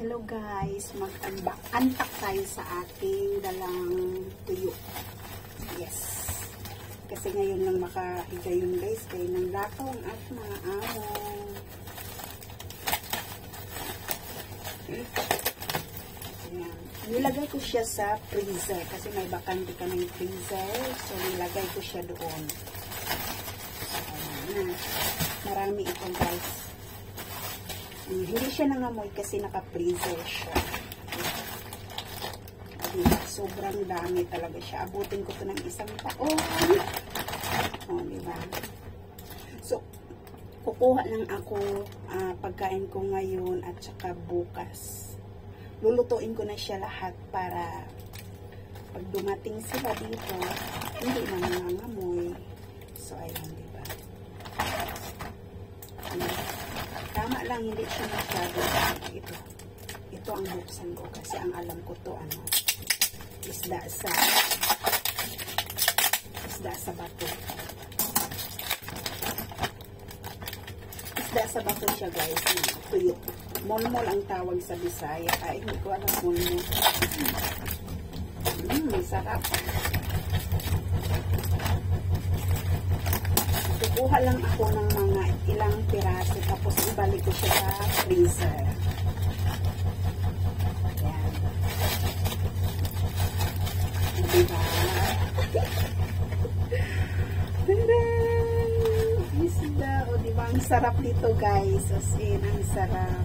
Hello guys, mag-unpack tayo sa ating dalang tuyo. Yes. Kasi ngayon lang makahiga yun guys, kaya nang lakaw ang aking mga among. Ayan. Nilagay ko siya sa freezer kasi may bakante ka ng freezer. So nilagay ko siya doon. Ayan. Marami ito guys. Hindi siya nangamoy kasi naka-freezer siya. Diba? Sobrang dami talaga siya. Abutin ko ito ng isang taon. O, diba? So, kukuha lang ako pagkain ko ngayon at saka bukas. Lulutuin ko na siya lahat para pag dumating sila dito, hindi na nangangamoy. So, ayun, diba? Tama lang, hindi siya masyado. Ito ang buksan ko kasi ang alam ko to isda sa bato. Isda sa bato siya guys. Tuyo. Molmol ang tawag sa Bisaya. Ay, hindi ko alam molmol. Sarap. Kukuha lang ako ng mga ilang piraso tapos ibalik ko siya sa freezer. Ayan. Diba? Isda. O diba? Ang sarap dito guys. As in, ang sarap.